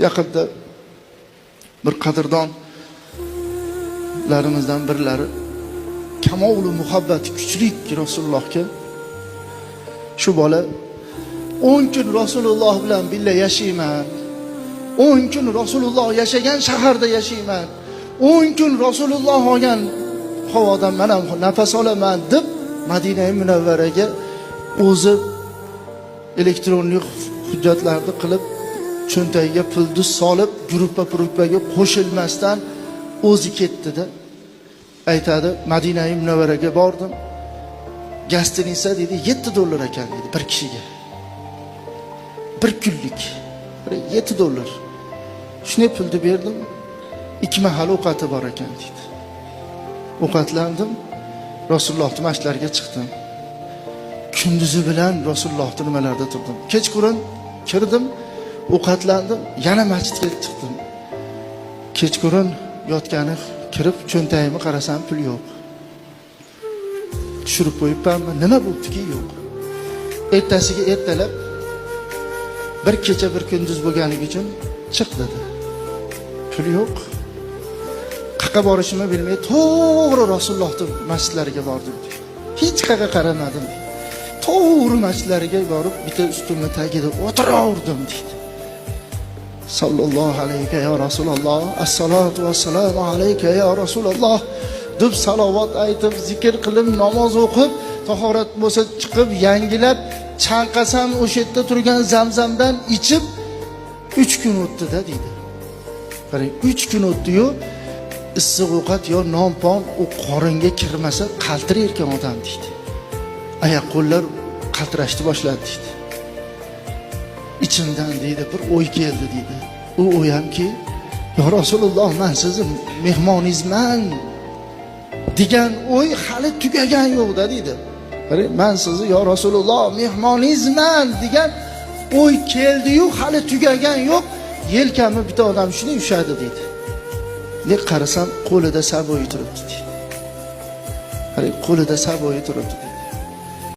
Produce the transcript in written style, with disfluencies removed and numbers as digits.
Yaqinda bir qadrdonlarimizdan birlari kamolu muhabbati kuchli Rasulullohga, shu bola 10 kun Rasululloh bilan birga yashayman, 10 kun Rasululloh yashagan shaharda yashayman, 10 kun Rasululloh olgan havodan men ham nafas olaman deb Madina-i Munavvaraga o'zi elektronik hujjatlarni qilib, cho'ntagiga pulni solib, gruppaga qo'shilmasdan o'zi ketdi-da. Aytadi, Madina-i Munavvaraga bordim. Gastinitsa dedi $7 ekan dedi bir kishiga. Bir kunlik. $7. Shuni pulni berdim. 2 mahal ovqati bor ekan dedi. Ovqatlandim. Rasulullohning masjidlariga chiqdim. Kunduzi bilan Rasulullohning nimalarida turdim. Kechqurun kirdim, ovqatlandim, yana masjidga chiqdim. Kechqurun yotgani kirib cho'ntagimga qarasam pul yo'q. Tushirib qo'yibmanmi? Nima bo'ptiki yo'q. Ertasiga ertalab bir kecha bir kunduz bo'lganligi uchun chiq dedi. Pul yo'q. Qayerga borishimni bilmay to'g'ri Rasulullohning masjidlariga bordim. Hech qayerga qaramadim. To'g'ri masjidlariga borib, bitta ustunni tagida o'tiraverdim dedi. Sallallohu alayka ya Rasululloh, assalatu vassalamu alayka ya Rasululloh deb salovat aytib, zikr qilib, namoz o'qib, tahorat bo'lsa chiqib, yangilab, chanqasam o'sha yerda turgan zamzamdan ichib 3 kun o'tdi-da dedi. Qarang, 3 kun o'tdi-yu, issiq ovqat yo non-pon u qoringa kirmasa qaltirar ekan odam dedi. Oyoq qo'llar qaltirashni boshladi dedi. İçimden deydi bir o'y keldi deydi. U o'y hamki, "Ya Rasululloh, men sizni mehmoningizman" degan o'y hali tugagan yo'q-da deydi. Qarang, "Men sizni ya Rasululloh mehmoningizman" degan o'y keldi-yu, hali tugagan yo'q. Yelkamni bitta odam shuni ushadi deydi. Ne qarasam qo'lida saboyi turibdi deydi. Qarang, qo'lida saboyi turibdi.